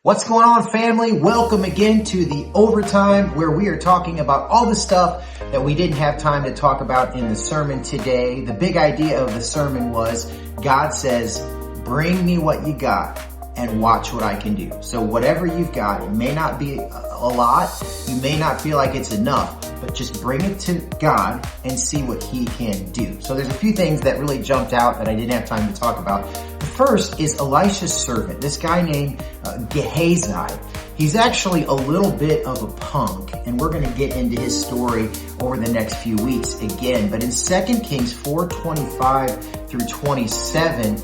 What's going on, family? Welcome again to the Overtime, where we are talking about all the stuff that we didn't have time to talk about in the sermon today. The big idea of the sermon was God says, bring me what you got and watch what I can do. So whatever you've got, it may not be a lot, you may not feel like it's enough, but just bring it to God and see what He can do. So there's a few things that really jumped out that I didn't have time to talk about. The first is Elisha's servant, this guy named Gehazi. He's actually a little bit of a punk, and we're going to get into his story over the next few weeks again. But in 2 Kings 4:25 through 27,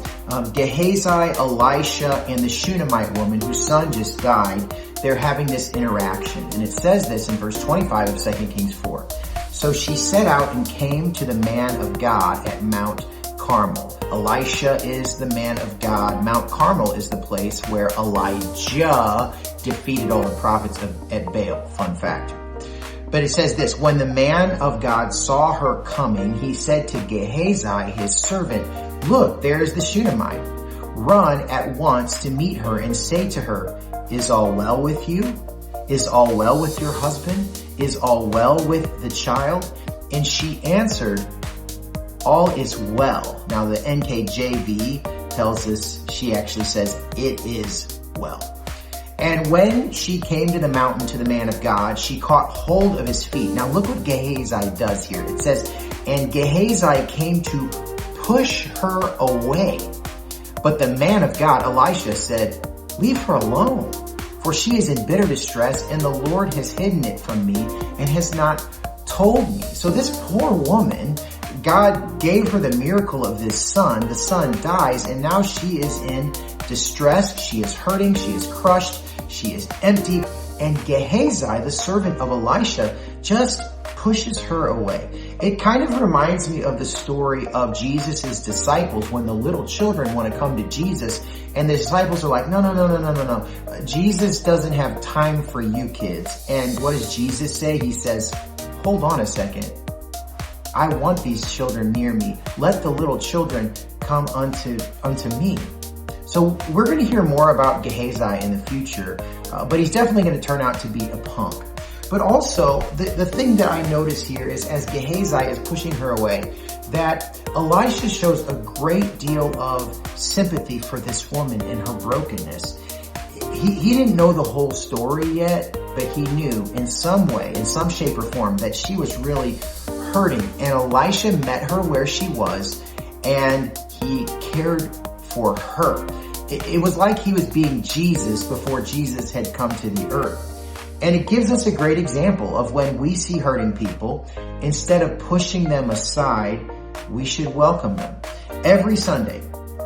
Gehazi, Elisha, and the Shunammite woman whose son just died, they're having this interaction. And it says this in verse 25 of 2 Kings 4. So she set out and came to the man of God at Mount Carmel. Elisha is the man of God. Mount Carmel is the place where Elijah defeated all the prophets at Baal. Fun fact. But it says this, when the man of God saw her coming, he said to Gehazi, his servant, look, there's the Shunammite. Run at once to meet her and say to her, is all well with you? Is all well with your husband? Is all well with the child? And she answered, all is well. Now the NKJV tells us, she actually says, it is well. And when she came to the mountain to the man of God, she caught hold of his feet. Now look what Gehazi does here. It says, and Gehazi came to push her away. But the man of God, Elisha, said, leave her alone, for she is in bitter distress, and the Lord has hidden it from me and has not told me. So this poor woman, God gave her the miracle of this son. The son dies, and now she is in distress. She is hurting. She is crushed. She is empty. And Gehazi, the servant of Elisha, just pushes her away. It kind of reminds me of the story of Jesus' disciples when the little children want to come to Jesus, and the disciples are like, no. Jesus doesn't have time for you kids. And what does Jesus say? He says, hold on a second. I want these children near me. Let the little children come unto me. So we're going to hear more about Gehazi in the future, but he's definitely going to turn out to be a punk. But also, the thing that I notice here is as Gehazi is pushing her away, that Elisha shows a great deal of sympathy for this woman and her brokenness. He didn't know the whole story yet, but he knew in some way, in some shape or form, that she was really hurting. And Elisha met her where she was, and he cared for her. It was like he was being Jesus before Jesus had come to the earth. And it gives us a great example of when we see hurting people, instead of pushing them aside, we should welcome them. Every Sunday,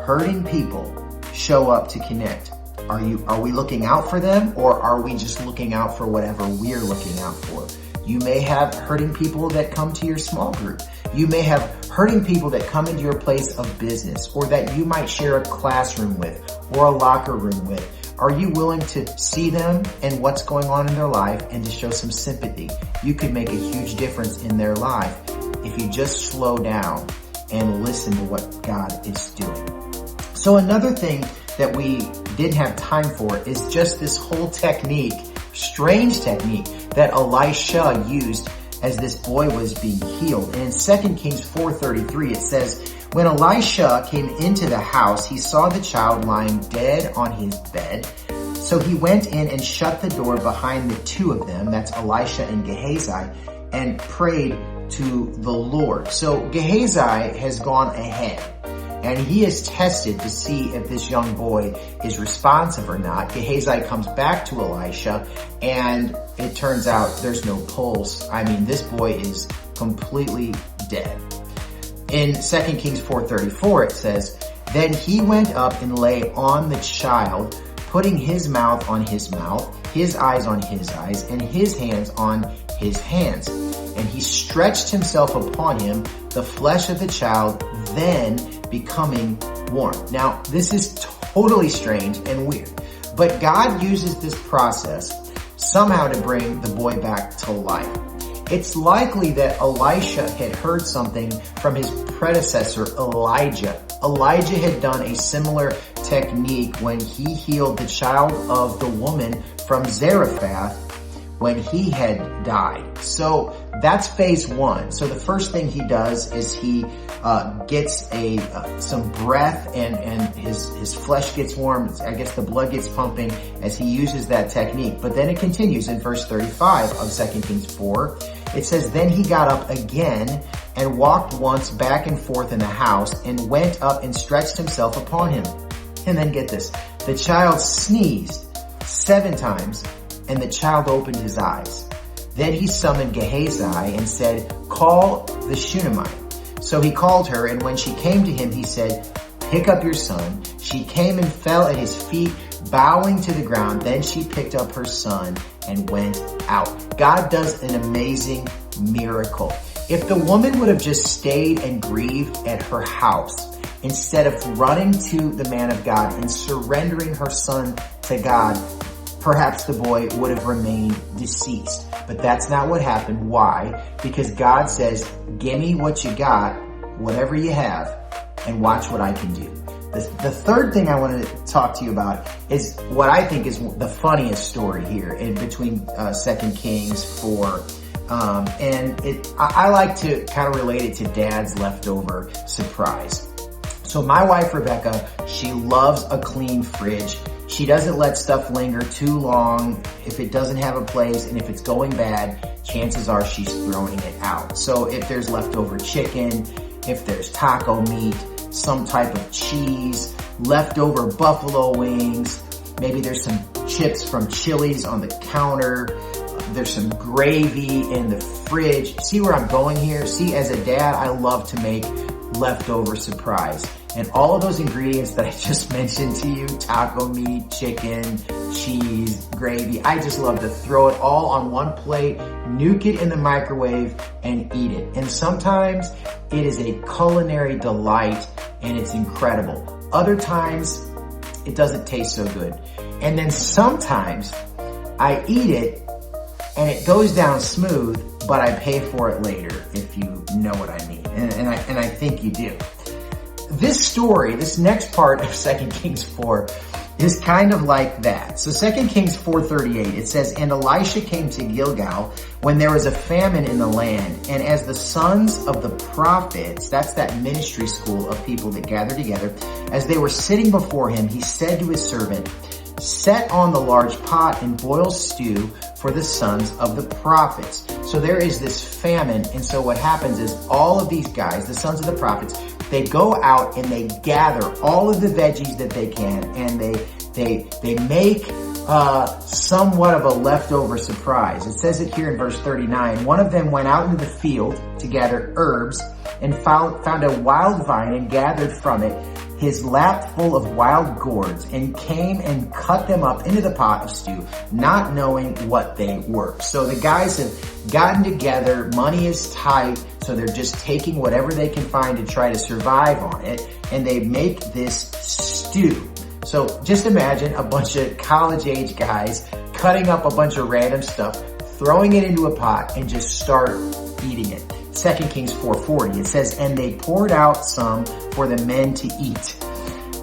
hurting people show up to connect. Are we looking out for them, or are we just looking out for whatever we're looking out for? You may have hurting people that come to your small group. You may have hurting people that come into your place of business, or that you might share a classroom with or a locker room with. Are you willing to see them and what's going on in their life and to show some sympathy? You could make a huge difference in their life if you just slow down and listen to what God is doing. So another thing that we didn't have time for is just this whole technique, strange technique, that Elisha used as this boy was being healed. And in 2 Kings 4:33, it says, when Elisha came into the house, he saw the child lying dead on his bed. So he went in and shut the door behind the two of them, that's Elisha and Gehazi, and prayed to the Lord. So Gehazi has gone ahead, and he is tested to see if this young boy is responsive or not. Gehazi comes back to Elisha, and it turns out there's no pulse. I mean, this boy is completely dead. In 2 Kings 4:34, it says, then he went up and lay on the child, putting his mouth on his mouth, his eyes on his eyes, and his hands on his hands. And he stretched himself upon him, the flesh of the child then becoming warm. Now, this is totally strange and weird, but God uses this process somehow to bring the boy back to life. It's likely that Elisha had heard something from his predecessor, Elijah. Elijah had done a similar technique when he healed the child of the woman from Zarephath when he had died. So that's phase one. So the first thing he does is he gets some breath and his flesh gets warm. I guess the blood gets pumping as he uses that technique. But then it continues in verse 35 of 2 Kings 4. It says, then he got up again and walked once back and forth in the house and went up and stretched himself upon him. And then get this, the child sneezed 7 times and the child opened his eyes. Then he summoned Gehazi and said, call the Shunammite. So he called her, and when she came to him, he said, pick up your son. She came and fell at his feet, bowing to the ground. Then she picked up her son and went out. God does an amazing miracle. If the woman would have just stayed and grieved at her house, instead of running to the man of God and surrendering her son to God, perhaps the boy would have remained deceased. But that's not what happened. Why? Because God says, give me what you got, whatever you have, and watch what I can do. The third thing I want to talk to you about is what I think is the funniest story here in between 2 Kings 4. I like to kind of relate it to Dad's leftover surprise. So my wife, Rebecca, she loves a clean fridge. She doesn't let stuff linger too long. If it doesn't have a place and if it's going bad, chances are she's throwing it out. So if there's leftover chicken, if there's taco meat, some type of cheese, leftover buffalo wings, maybe there's some chips from Chili's on the counter, there's some gravy in the fridge. See where I'm going here? See, as a dad, I love to make leftover surprise. And all of those ingredients that I just mentioned to you, taco meat, chicken, cheese, gravy, I just love to throw it all on one plate, nuke it in the microwave, and eat it. And sometimes it is a culinary delight and it's incredible. Other times it doesn't taste so good. And then sometimes I eat it and it goes down smooth, but I pay for it later, if you know what I mean. And I think you do. This story, this next part of 2 Kings 4 is kind of like that. So 2 Kings 4:38, it says, and Elisha came to Gilgal when there was a famine in the land. And as the sons of the prophets, that's that ministry school of people that gather together, as they were sitting before him, he said to his servant, set on the large pot and boil stew for the sons of the prophets. So there is this famine. And so what happens is all of these guys, the sons of the prophets, they go out and they gather all of the veggies that they can, and they make somewhat of a leftover surprise. It says it here in verse 39. One of them went out into the field to gather herbs and found a wild vine and gathered from it his lap full of wild gourds and came and cut them up into the pot of stew, not knowing what they were. So the guys have gotten together, money is tight, so they're just taking whatever they can find to try to survive on it, and they make this stew. So just imagine a bunch of college-age guys cutting up a bunch of random stuff, throwing it into a pot, and just start eating it. 2 Kings 4:40, it says, and they poured out some for the men to eat.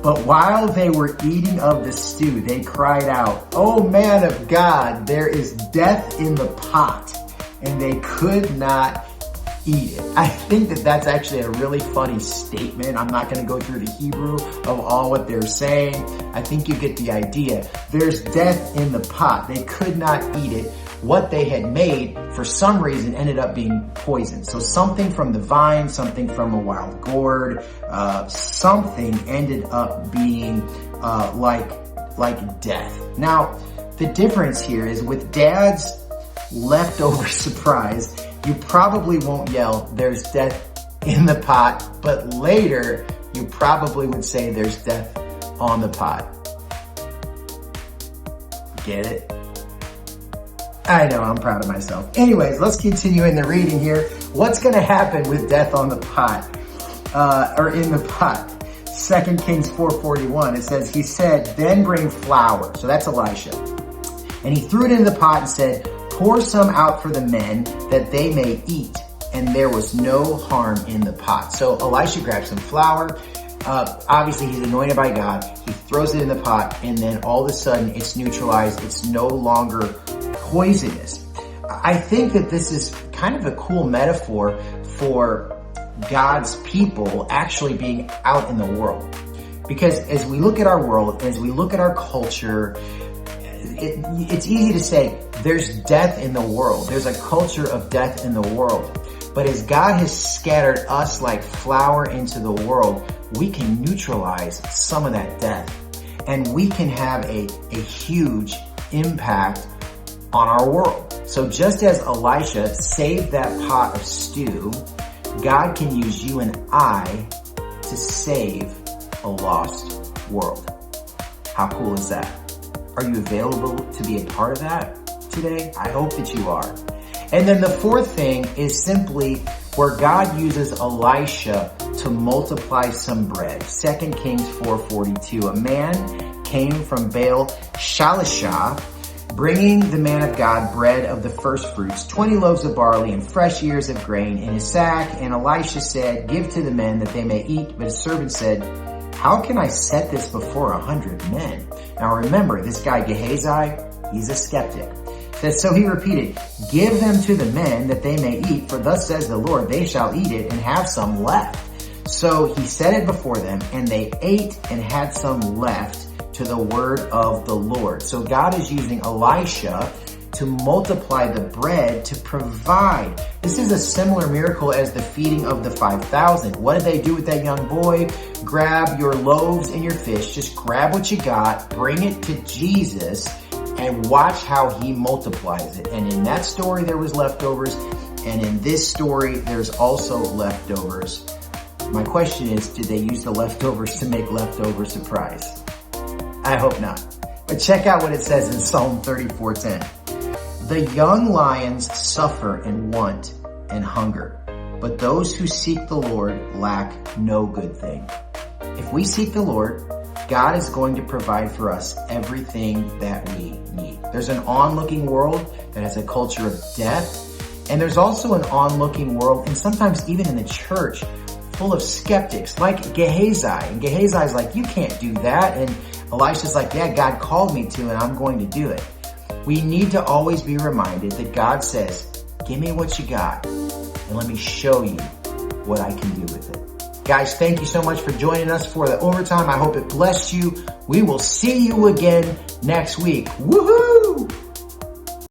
But while they were eating of the stew, they cried out, "O man of God, there is death in the pot," and they could not eat it. I think that that's actually a really funny statement. I'm not going to go through the Hebrew of all what they're saying. I think you get the idea. There's death in the pot. They could not eat it. What they had made, for some reason, ended up being poison. So something from the vine, something from a wild gourd, something ended up being like death. Now, the difference here is with Dad's leftover surprise, you probably won't yell, "There's death in the pot," but later you probably would say, "There's death on the pot." Get it? I know, I'm proud of myself. Anyways, let's continue in the reading here. What's going to happen with death on the pot, or in the pot? 2 Kings 4:41, it says, he said, then bring flour. So that's Elisha. And he threw it into the pot and said, pour some out for the men that they may eat. And there was no harm in the pot. So Elisha grabbed some flour, Obviously, he's anointed by God. He throws it in the pot, and then all of a sudden, it's neutralized. It's no longer poisonous. I think that this is kind of a cool metaphor for God's people actually being out in the world. Because as we look at our world, as we look at our culture, it's easy to say there's death in the world. There's a culture of death in the world. But as God has scattered us like flour into the world, we can neutralize some of that death. And we can have a huge impact on our world. So just as Elisha saved that pot of stew, God can use you and I to save a lost world. How cool is that? Are you available to be a part of that today? I hope that you are. And then the fourth thing is simply where God uses Elisha to multiply some bread. 2 Kings 4:42. A man came from Baal Shalishah, bringing the man of God bread of the first fruits, 20 loaves of barley and fresh ears of grain in his sack. And Elisha said, "Give to the men that they may eat." But his servant said, "How can I set this before 100 men?" Now remember, this guy Gehazi, he's a skeptic. So he repeated, "Give them to the men that they may eat, for thus says the Lord, they shall eat it and have some left." So he set it before them, and they ate and had some left to the word of the Lord. So God is using Elisha to multiply the bread to provide. This is a similar miracle as the feeding of the 5,000. What did they do with that young boy? Grab your loaves and your fish. Just grab what you got, bring it to Jesus, and watch how he multiplies it. And in that story, there was leftovers. And in this story, there's also leftovers. My question is, did they use the leftovers to make leftover surprise? I hope not. But check out what it says in Psalm 34:10. The young lions suffer and want and hunger, but those who seek the Lord lack no good thing. If we seek the Lord, God is going to provide for us everything that we need. There's an onlooking world that has a culture of death, and there's also an onlooking world, and sometimes even in the church, full of skeptics like Gehazi. And Gehazi's like, "You can't do that." And Elisha's like, "Yeah, God called me to, and I'm going to do it." We need to always be reminded that God says, "Give me what you got, and let me show you what I can do with it." Guys, thank you so much for joining us for the overtime. I hope it blessed you. We will see you again next week. Woohoo!